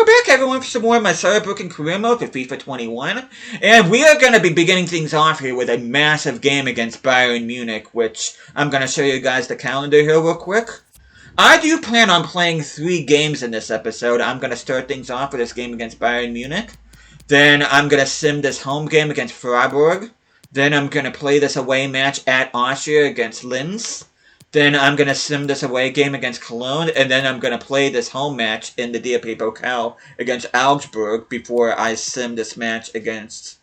Welcome back, everyone, for some more of my Saarbrücken career mode for FIFA 21. And we are going to be beginning things off here with a massive game against Bayern Munich, which I'm going to show you guys the calendar here real quick. I do plan on playing 3 games in this episode. I'm going to start things off with this game against Bayern Munich. Then I'm going to sim this home game against Freiburg. Then I'm going to play this away match at Austria against Linz. Then I'm going to sim this away game against Cologne, and then I'm going to play this home match in the DFB Pokal against Augsburg before I sim this match against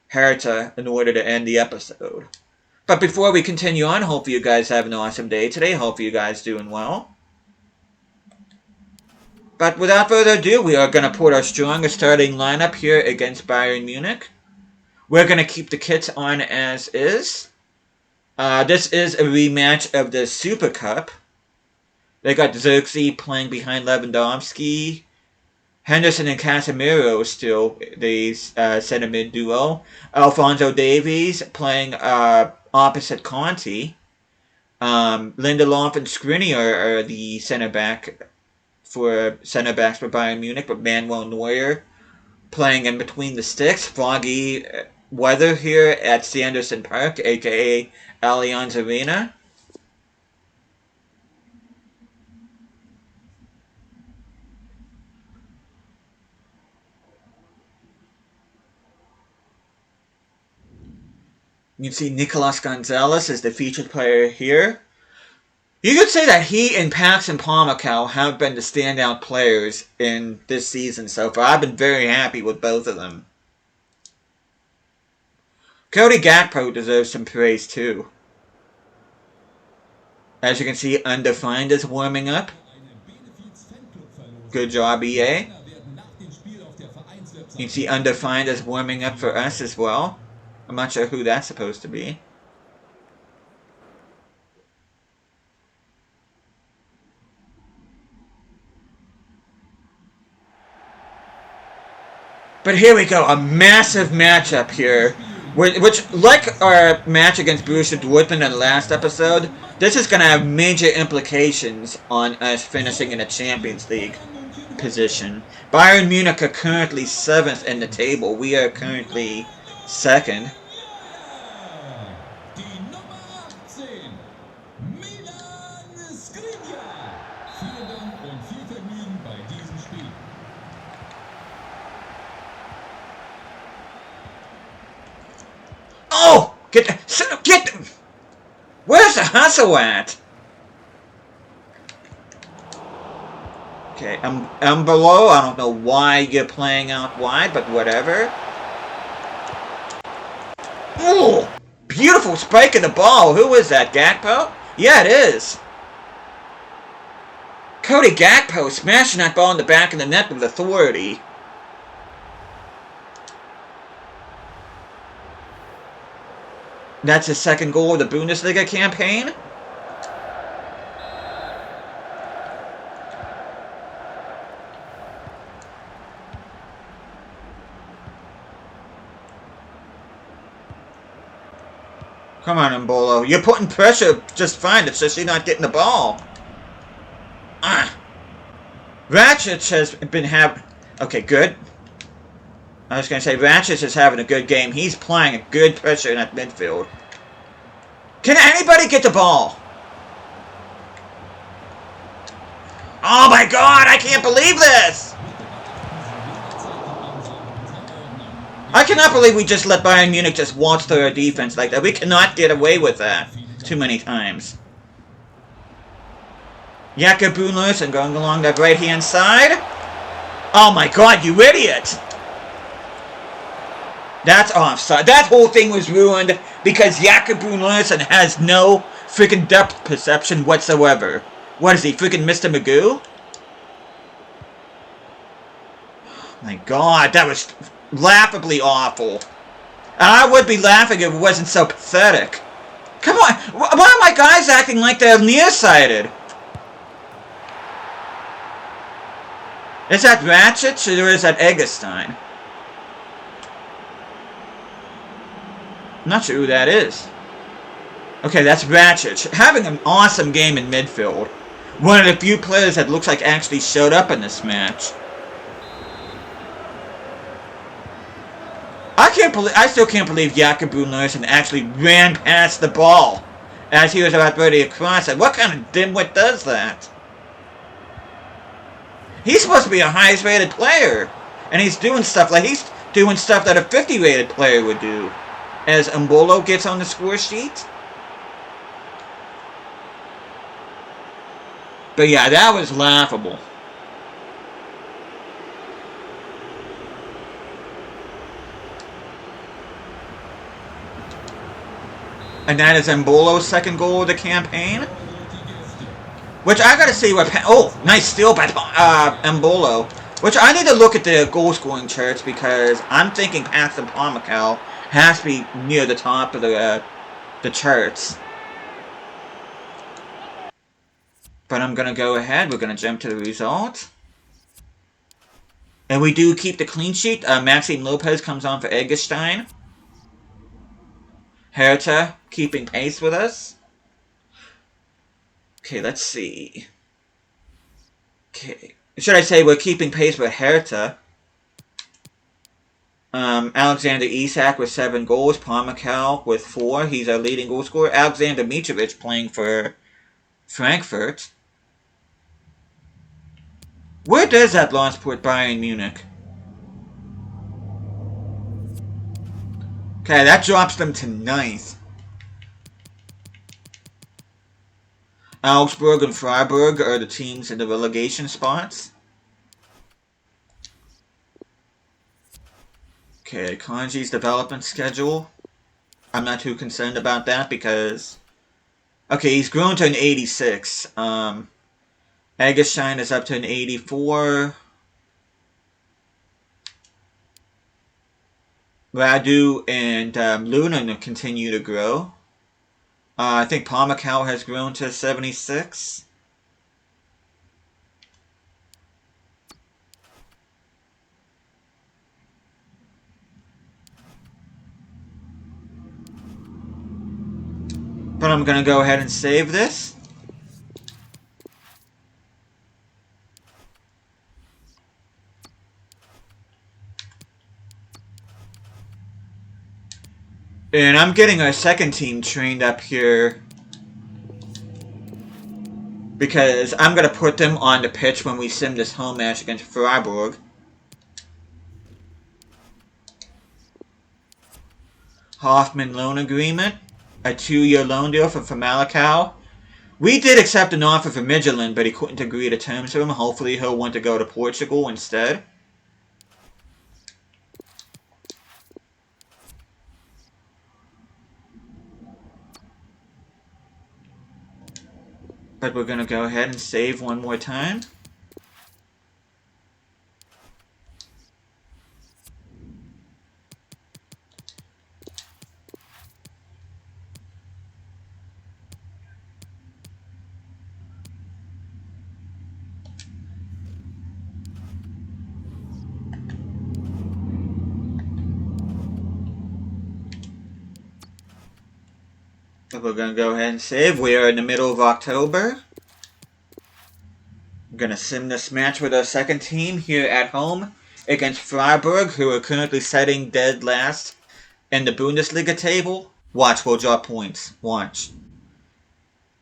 Hertha in order to end the episode. But before we continue on, hope you guys have an awesome day today. Hope you guys doing well. But without further ado, we are going to put our strongest starting lineup here against Bayern Munich. We're going to keep the kits on as is. This is a rematch of the Super Cup. They got Xerxes playing behind Lewandowski. Henderson and Casemiro still the centre mid duo. Alphonso Davies playing opposite Conti. Lindelof and Skriniar are the centre-backs for Bayern Munich, but Manuel Neuer playing in between the sticks. Foggy weather here at Sanderson Park, aka Allianz Arena. You can see Nicolas González is the featured player here. You could say that he and Pax and Pamukau have been the standout players in this season so far. I've been very happy with both of them. Cody Gakpo deserves some praise too. As you can see, Undefined is warming up. Good job, EA. You can see Undefined is warming up for us as well. I'm not sure who that's supposed to be. But here we go, a massive matchup here. Which, like our match against Borussia Dortmund in the last episode, this is going to have major implications on us finishing in a Champions League position. Bayern Munich are currently 7th in the table. We are currently 2nd. Oh! Get them! Where's the hustle at? Okay, I'm below. I don't know why you're playing out wide, but whatever. Oh! Beautiful spike in the ball. Who is that, Gakpo? Yeah, it is. Cody Gakpo smashing that ball in the back of the net with authority. That's his second goal of the Bundesliga campaign. Come on, Mbolo. You're putting pressure just fine. It's just you're not getting the ball. Ratchet has been having... Okay, good. I was going to say, Ratchet is having a good game. He's playing a good pressure in that midfield. Can anybody get the ball? Oh my god, I can't believe this! I cannot believe we just let Bayern Munich just waltz through our defense like that. We cannot get away with that too many times. Jakob Buhnlersen going along that right-hand side. Oh my god, you idiot! That's offside. That whole thing was ruined because Jakob Buhnlersen has no freaking depth perception whatsoever. What is he, freaking Mr. Magoo? Oh my god, that was laughably awful. And I would be laughing if it wasn't so pathetic. Come on, why are my guys acting like they're nearsighted? Is that Ratchet or is that Eggestein? I'm not sure who that is. Okay, that's Ratchet. Having an awesome game in midfield. One of the few players that looks like actually showed up in this match. I still can't believe Jakobu Larson actually ran past the ball as he was about ready to cross it. What kind of dimwit does that? He's supposed to be a highest rated player, and he's doing stuff that a 50 rated player would do. As Mbolo gets on the score sheet. But yeah, that was laughable. And that is Mbolo's second goal of the campaign. Which I gotta see what... Oh, nice steal by Mbolo. Which I need to look at the goal scoring charts because I'm thinking Paxton Pomykal has to be near the top of the charts. But I'm gonna go ahead. We're gonna jump to the result. And we do keep the clean sheet. Maxime Lopez comes on for Eggestein. Hertha keeping pace with us. Okay, let's see. Okay. Should I say we're keeping pace with Hertha? Alexander Isak with 7 goals. Pomykal with 4. He's our leading goal scorer. Alexander Mitrovic playing for Frankfurt. Where does that loss put Bayern Munich? Okay, that drops them to 9th. Augsburg and Freiburg are the teams in the relegation spots. Okay, Kanji's development schedule. I'm not too concerned about that because... Okay, he's grown to an 86. Eggestein is up to an 84. Radu and Luna continue to grow. I think Pomykal has grown to 76. But I'm going to go ahead and save this. And I'm getting our second team trained up here because I'm going to put them on the pitch when we sim this home match against Freiburg. Hoffman loan agreement. A 2-year loan deal for Famalicão. We did accept an offer for Midtjylland, but he couldn't agree to terms with him. Hopefully he'll want to go to Portugal instead. But we're going to go ahead and save one more time. We're going to go ahead and save. We are in the middle of October. We're going to sim this match with our second team here at home against Freiburg, who are currently sitting dead last in the Bundesliga table. Watch, we'll drop points. Watch.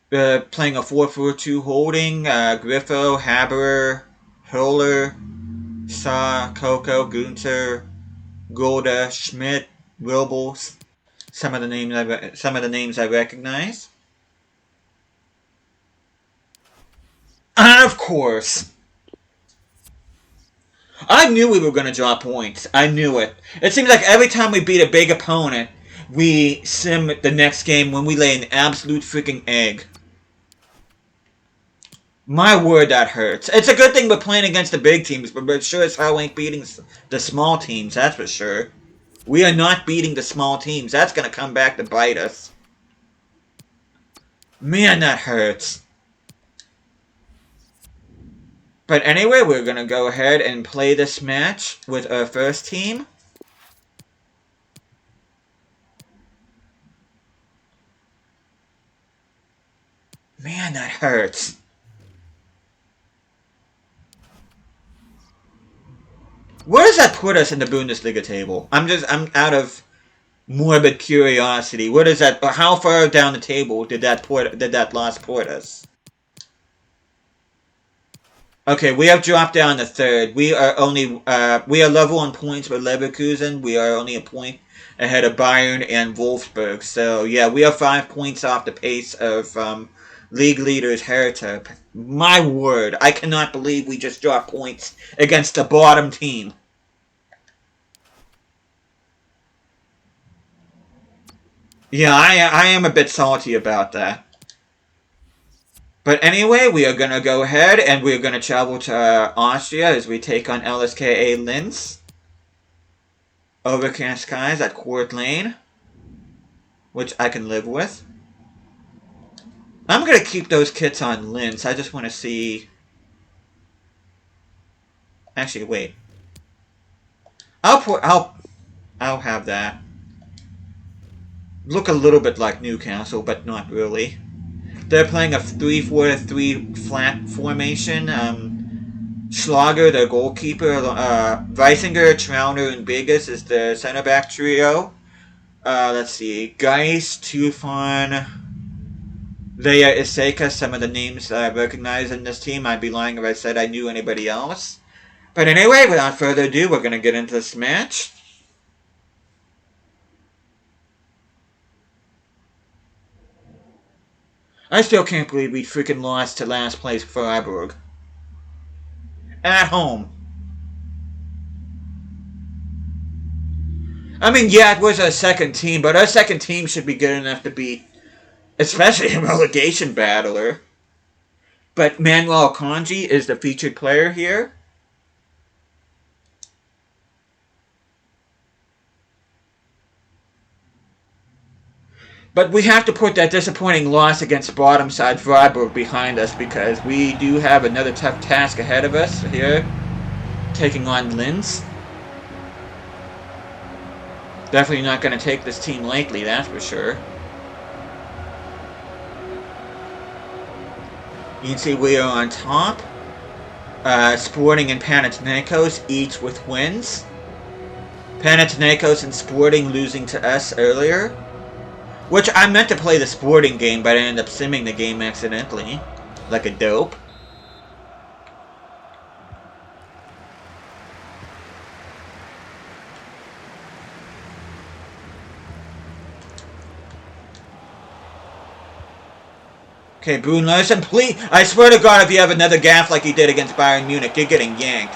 Playing a 4-4-2 holding. Griffo, Haberer, Höhler, Sa, Coco, Gunther, Golda, Schmidt, Wilbels. Some of the names I recognize. And of course, I knew we were going to drop points. I knew it. It seems like every time we beat a big opponent, we sim the next game when we lay an absolute freaking egg. My word, that hurts. It's a good thing we're playing against the big teams, but we're sure as hell ain't beating the small teams, that's for sure. We are not beating the small teams. That's going to come back to bite us. Man, that hurts. But anyway, we're going to go ahead and play this match with our first team. Man, that hurts. Where does that put us in the Bundesliga table? I'm out of morbid curiosity. What is that? How far down the table did that loss put us? Okay, we have dropped down to third. We are level on points with Leverkusen. We are only a point ahead of Bayern and Wolfsburg. So yeah, we are 5 points off the pace of league leaders Hertha. My word, I cannot believe we just dropped points against the bottom team. Yeah, I am a bit salty about that. But anyway, we are going to go ahead and we are going to travel to Austria as we take on LSKA Linz. Overcast skies at Court Lane, which I can live with. I'm going to keep those kits on Linz. I just want to see... Actually, wait. I'll have that. Look a little bit like Newcastle, but not really. They're playing a 3-4-3 flat formation. Schlager, the goalkeeper. Weisinger, Trauner, and Vegas is the center back trio. Let's see. Geis, Tufan, Leia Iseka, some of the names I recognize in this team. I'd be lying if I said I knew anybody else. But anyway, without further ado, we're going to get into this match. I still can't believe we freaking lost to last place Freiburg. At home. I mean, yeah, it was our second team, but our second team should be good enough to beat, especially a relegation battler. But Manuel Akanji is the featured player here. But we have to put that disappointing loss against bottom side Freiburg behind us because we do have another tough task ahead of us here, taking on Linz. Definitely not going to take this team lightly, that's for sure. You can see we are on top. Sporting and Panathinaikos each with wins. Panathinaikos and Sporting losing to us earlier. Which I meant to play the Sporting game, but I ended up simming the game accidentally. Like a dope. Okay, Brune Larsen, please. I swear to God, if you have another gaff like you did against Bayern Munich, you're getting yanked.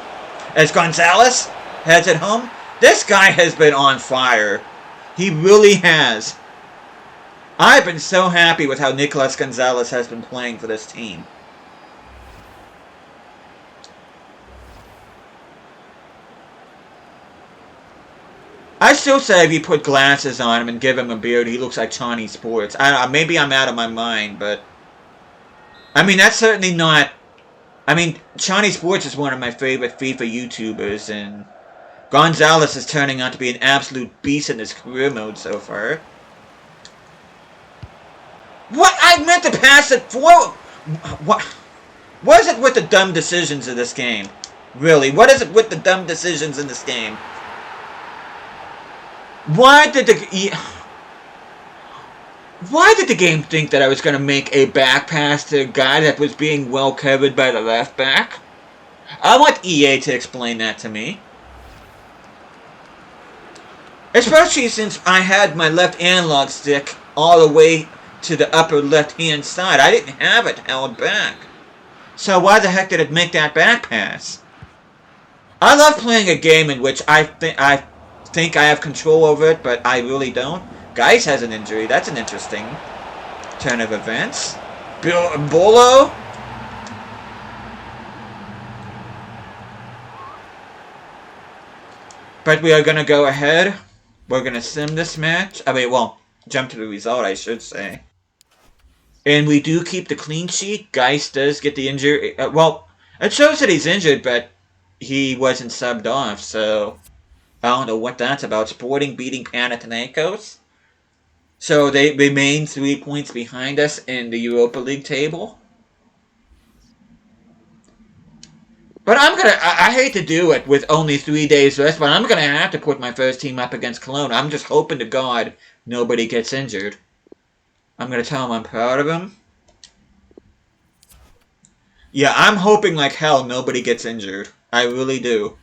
As González heads it home, this guy has been on fire. He really has. I've been so happy with how Nicolas González has been playing for this team. I still say if you put glasses on him and give him a beard, he looks like Chani Sports. I don't know, maybe I'm out of my mind, but... I mean, that's certainly not... I mean, Chani Sports is one of my favorite FIFA YouTubers, and... González is turning out to be an absolute beast in his career mode so far. What? I meant to pass it forward. What is it with the dumb decisions of this game? Really, what is it with the dumb decisions in this game? Why did the game think that I was going to make a back pass to a guy that was being well covered by the left back? I want EA to explain that to me. Especially since I had my left analog stick all the way to the upper left-hand side. I didn't have it held back. So why the heck did it make that back pass? I love playing a game in which I think I have control over it, but I really don't. Geis has an injury. That's an interesting turn of events. Bolo. But we are going to go ahead. We're going to sim this match. I mean, well, jump to the result, I should say. And we do keep the clean sheet. Geis does get the injury. Well, it shows that he's injured, but he wasn't subbed off, so I don't know what that's about. Sporting beating Panathinaikos. So they remain 3 points behind us in the Europa League table. But I hate to do it with only 3 days rest, but I'm gonna have to put my first team up against Cologne. I'm just hoping to God nobody gets injured. I'm gonna tell him I'm proud of him. Yeah, I'm hoping like hell nobody gets injured. I really do.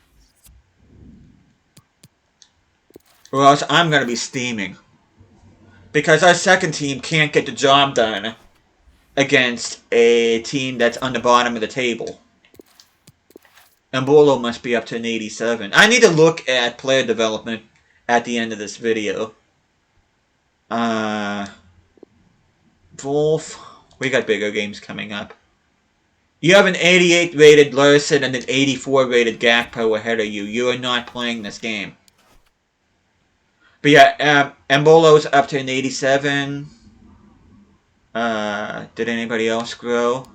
Or else I'm gonna be steaming. Because our second team can't get the job done against a team that's on the bottom of the table. Embolo must be up to an 87. I need to look at player development at the end of this video. Wolf. We got bigger games coming up. You have an 88 rated Larson and an 84 rated Gakpo ahead of you. You are not playing this game. But yeah, Embolo's up to an 87. Did anybody else grow?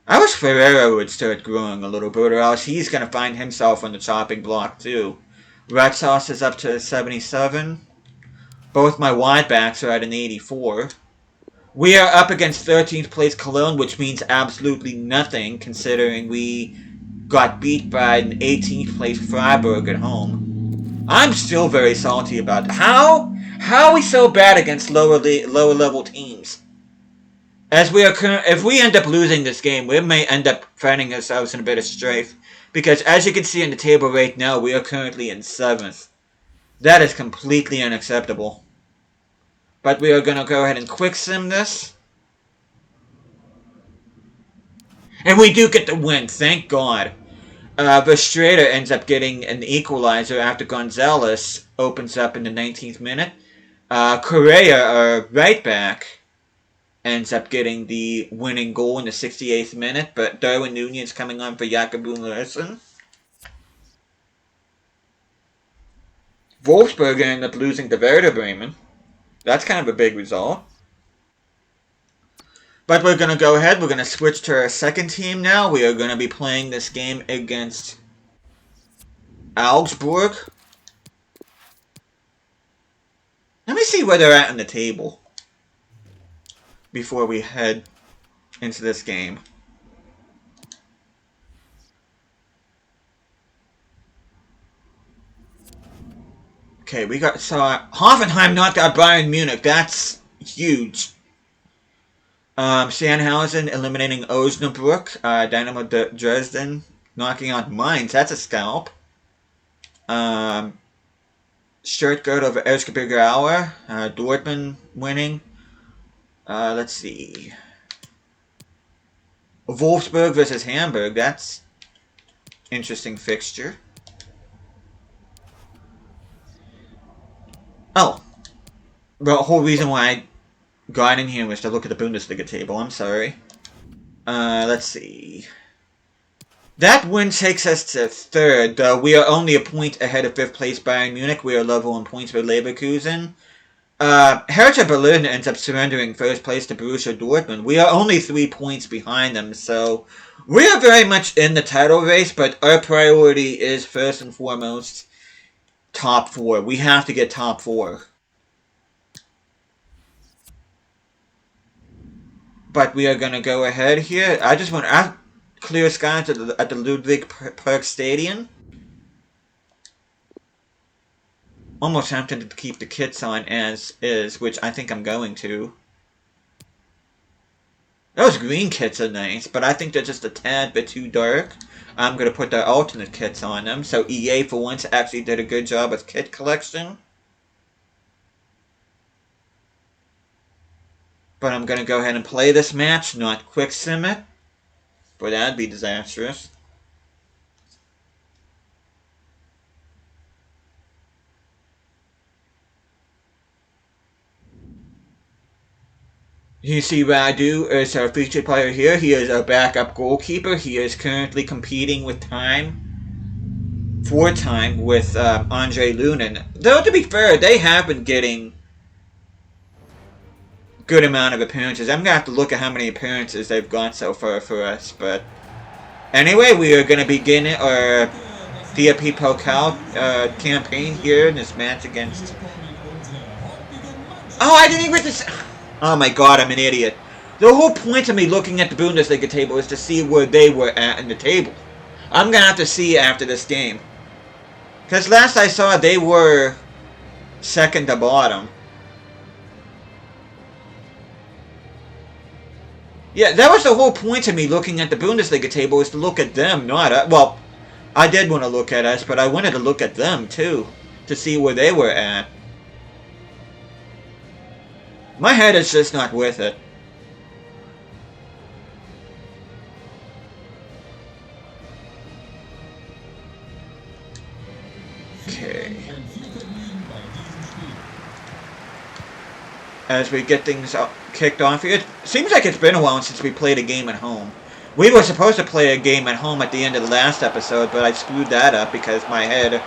I wish Ferreira would start growing a little bit, or else he's going to find himself on the chopping block too. Red Sauce is up to 77. Both my wide backs are at an 84. We are up against 13th place Cologne, which means absolutely nothing, considering we got beat by an 18th place Freiburg at home. I'm still very salty about that. How are we so bad against lower level teams? As we are if we end up losing this game, we may end up finding ourselves in a bit of strife. Because as you can see in the table right now, we are currently in 7th. That is completely unacceptable. But we are going to go ahead and quick sim this. And we do get the win, thank God. Verstrader ends up getting an equalizer after González opens up in the 19th minute. Correa, our right back, ends up getting the winning goal in the 68th minute. But Darwin Nunez coming on for Jakob Larson. Wolfsburg ended up losing to Werder Bremen. That's kind of a big result. But we're going to go ahead. We're going to switch to our second team now. We are going to be playing this game against Augsburg. Let me see where they're at in the table before we head into this game. Okay, we got Hoffenheim knocked out Bayern Munich. That's huge. Sandhausen eliminating Osnabrück. Dynamo Dresden knocking out Mainz. That's a scalp. Stuttgart over Erzgebirge Aue. Dortmund winning. Let's see. Wolfsburg versus Hamburg. That's interesting fixture. Oh. The whole reason why I got in here was to look at the Bundesliga table. I'm sorry. Let's see. That win takes us to 3rd. We are only a point ahead of 5th place Bayern Munich. We are level in points with Leverkusen. Hertha Berlin ends up surrendering 1st place to Borussia Dortmund. We are only 3 points behind them, so we are very much in the title race, but our priority is first and foremost top 4. We have to get top 4. But we are going to go ahead here. I just want to clear skies at the Ludwig Park Stadium. Almost tempted to keep the kits on as is, which I think I'm going to. Those green kits are nice, but I think they're just a tad bit too dark. I'm going to put their alternate kits on them. So EA, for once, actually did a good job with kit collection. But I'm going to go ahead and play this match, not quick sim it. But that'd be disastrous. You see Radu is our featured player here. He is our backup goalkeeper. He is currently competing with for time with Andre Lunin. Though, to be fair, they have been getting good amount of appearances. I'm going to have to look at how many appearances they've got so far for us. But anyway, we are going to begin our DFP Pokal campaign here in this match against... Oh, I didn't even... Oh my god, I'm an idiot. The whole point of me looking at the Bundesliga table is to see where they were at in the table. I'm gonna have to see after this game. Because last I saw, they were second to bottom. Yeah, that was the whole point of me looking at the Bundesliga table, is to look at them, not us. Well, I did want to look at us, but I wanted to look at them, too. To see where they were at. My head is just not with it. Okay. As we get things kicked off here, it seems like it's been a while since we played a game at home. We were supposed to play a game at home at the end of the last episode, but I screwed that up because my head,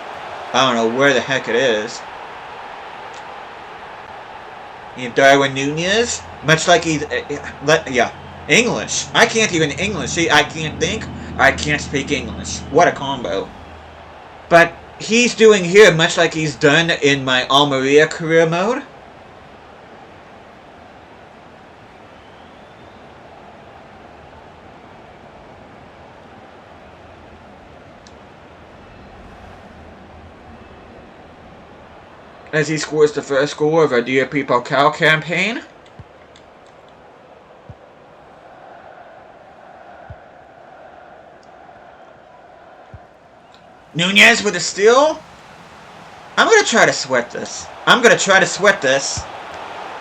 I don't know where the heck it is. You know, Darwin Nunez, much like he's, yeah, English. I can't even English. See, I can't think, I can't speak English. What a combo. But he's doing here much like he's done in my Almeria career mode. As he scores the first goal of our DFB Pokal campaign. Nunez with a steal. I'm going to try to sweat this.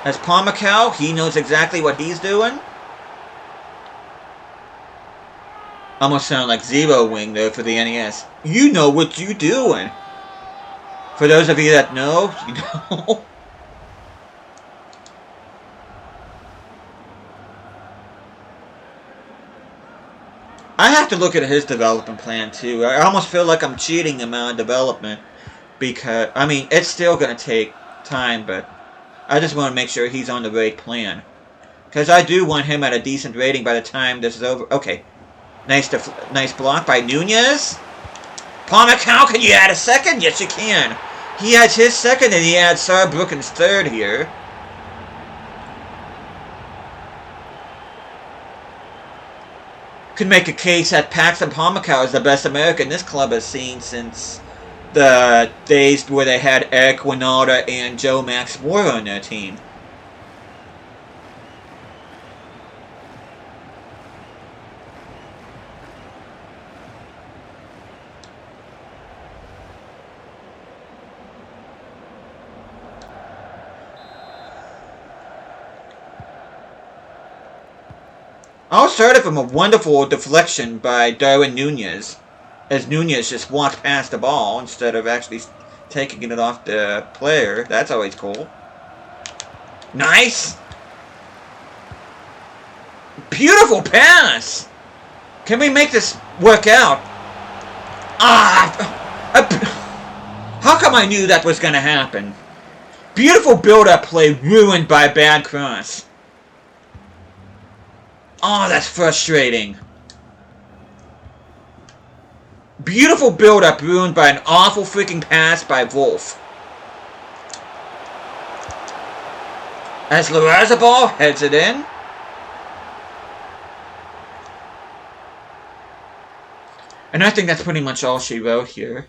As Palmacal, he knows exactly what he's doing. Almost sound like Zero Wing though for the NES. You know what you doing. For those of you that know, you know. I have to look at his development plan too. I almost feel like I'm cheating him on development. Because, I mean, it's still going to take time, but I just want to make sure he's on the right plan. Because I do want him at a decent rating by the time this is over. Okay. Nice block by Nunez. Palmacal, can you add a second? Yes, you can. He adds his second, and he adds Saarbrücken's third here. Could make a case that Paxton Palmacal is the best American this club has seen since the days where they had Eric Wynalda and Joe Max Moore on their team. All started from a wonderful deflection by Darwin Nunez, as Nunez just walked past the ball instead of actually taking it off the player. That's always cool. Nice! Beautiful pass! Can we make this work out? How come I knew that was going to happen? Beautiful build-up play ruined by a bad cross. Oh, that's frustrating. Beautiful build-up ruined by an awful freaking pass by Wolf. As Larrazabal heads it in. And I think that's pretty much all she wrote here.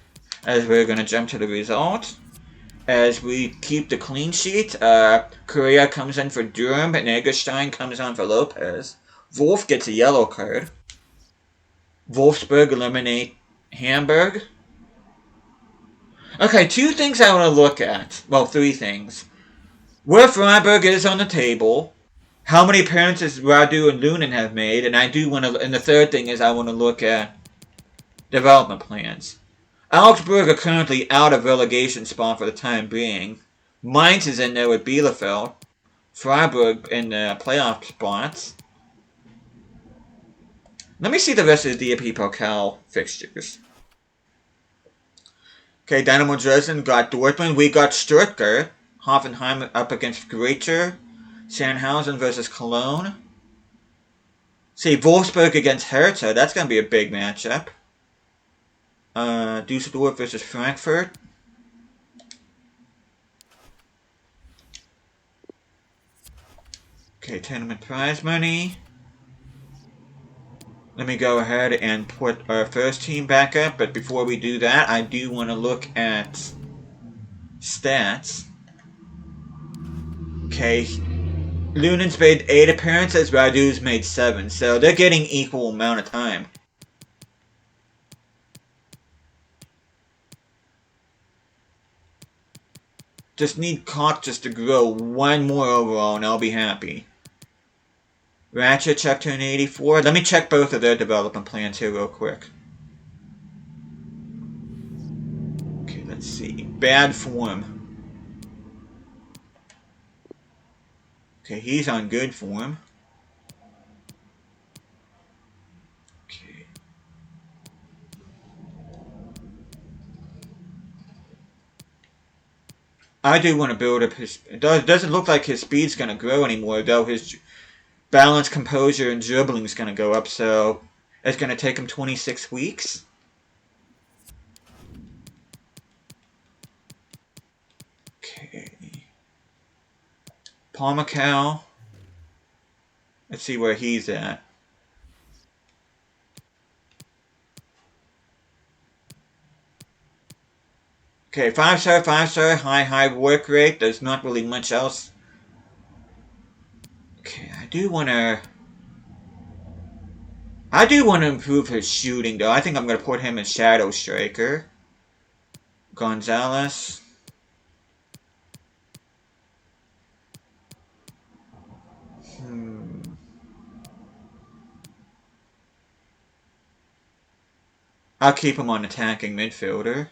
As we're going to jump to the result. As we keep the clean sheet, Correa comes in for Durham, and Egerstein comes on for Lopez. Wolf gets a yellow card. Wolfsburg eliminate Hamburg. Okay, two things I want to look at. Well, three things. Where Freiburg is on the table. How many appearances Radu and Lunin have made. And I do want to. And the third thing is I want to look at development plans. Augsburg are currently out of relegation spot for the time being. Mainz is in there with Bielefeld. Freiburg in the playoff spots. Let me see the rest of the DFB Pokal fixtures. Okay, Dynamo Dresden got Dortmund. We got Stuttgart. Hoffenheim up against Greuther. Sandhausen versus Cologne. See, Wolfsburg against Hertha. That's going to be a big matchup. Düsseldorf versus Frankfurt. Okay, tournament prize money. Let me go ahead and put our first team back up, but before we do that, I do want to look at stats. Okay, Lunen's made 8 appearances, Radu's made 7, so they're getting equal amount of time. Just need Cock just to grow 1 more overall and I'll be happy. Ratchet up to an 84. Let me check both of their development plans here real quick. Okay, let's see. Bad form. Okay, he's on good form. Okay. I do want to build up his... It doesn't look like his speed's going to grow anymore, though his balance, composure, and dribbling is going to go up, so it's going to take him 26 weeks. Okay. Palmacal. Let's see where he's at. Okay, 5-star, 5-star, high work rate. There's not really much else. Okay, I do want to improve his shooting, though. I think I'm going to put him as Shadow Striker. González. I'll keep him on attacking midfielder.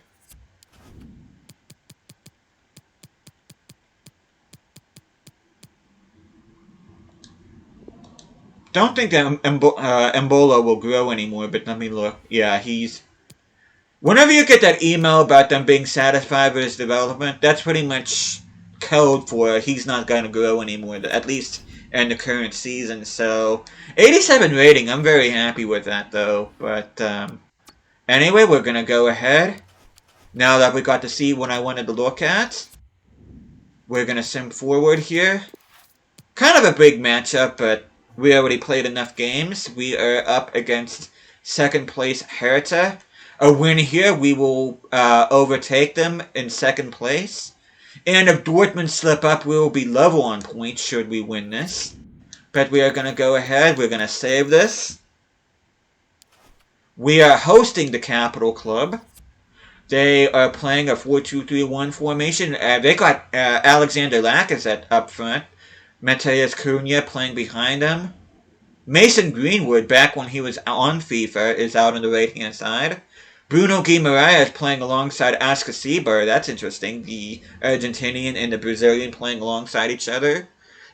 Don't think that Yeboah will grow anymore, but let me look. Yeah, he's... Whenever you get that email about them being satisfied with his development, that's pretty much code for he's not going to grow anymore, at least in the current season. So, 87 rating, I'm very happy with that, though. But, anyway, we're going to go ahead. Now that we got to see what I wanted to look at, we're going to sim forward here. Kind of a big matchup, but we already played enough games. We are up against second place Hertha. A win here, we will overtake them in second place. And if Dortmund slip up, we will be level on points should we win this. But we are going to go ahead. We're going to save this. We are hosting the Capital Club. They are playing a 4-2-3-1 formation. They got Alexander Lacazette up front. Matheus Cunha playing behind him. Mason Greenwood, back when he was on FIFA, is out on the right-hand side. Bruno Guimaraes playing alongside Ascasibar. That's interesting. The Argentinian and the Brazilian playing alongside each other.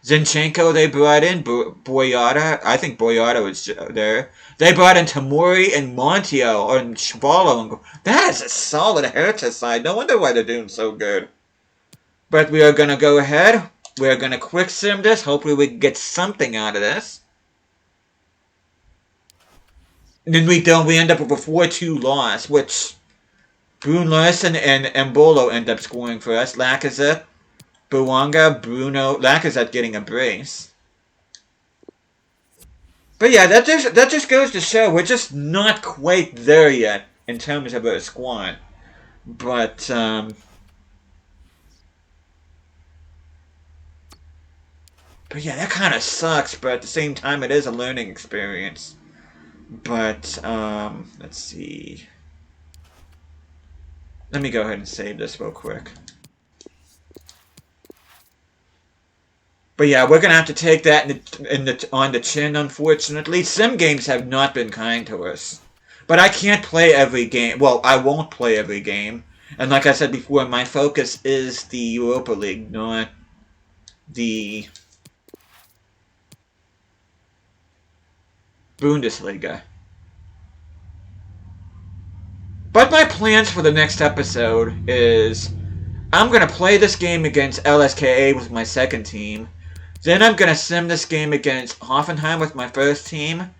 Zinchenko they brought in. Boyata. I think Boyata was there. They brought in Tamori and Montiel and Chvalo. That is a solid Hertha side. No wonder why they're doing so good. But we are going to go ahead. We are going to quick sim this. Hopefully we can get something out of this. And then we don't. We end up with a 4-2 loss, which Brun Larsen and Embolo end up scoring for us. Lacazette, Buwanga, Bruno, Lacazette getting a brace. But yeah, that just goes to show we're just not quite there yet in terms of our squad. But yeah, that kind of sucks. But at the same time, it is a learning experience. But, let's see. Let me go ahead and save this real quick. But yeah, we're going to have to take that on the chin, unfortunately. Sim games have not been kind to us. But I can't play every game. Well, I won't play every game. And like I said before, my focus is the Europa League, not the Bundesliga. But my plans for the next episode is I'm going to play this game against LSKA with my second team. Then I'm going to sim this game against Hoffenheim with my first team.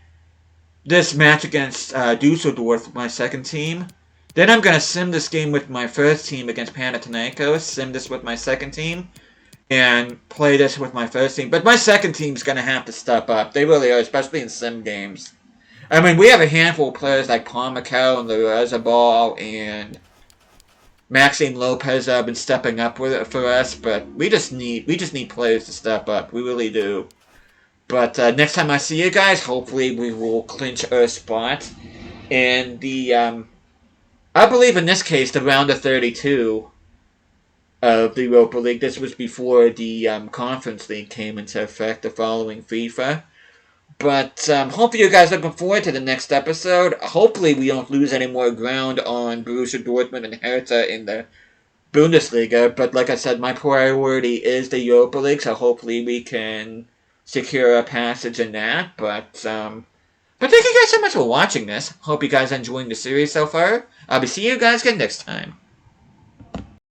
This match against Dusseldorf with my second team. Then I'm going to sim this game with my first team against Panathinaikos. Sim this with my second team. and play this with my first team. But my second team's going to have to step up. They really are, especially in sim games. I mean, we have a handful of players like Palmical and Yeboah and Maxime Lopez have been stepping up with it for us, but we just need players to step up. We really do. But next time I see you guys, hopefully we will clinch our spot in the I believe in this case the round of 32 of the Europa League. This was before the Conference League came into effect the following FIFA. But hopefully you guys are looking forward to the next episode. Hopefully we don't lose any more ground on Borussia Dortmund and Hertha in the Bundesliga. But like I said, my priority is the Europa League, so hopefully we can secure a passage in that. But thank you guys so much for watching this. Hope you guys are enjoying the series so far. I'll be seeing you guys again next time.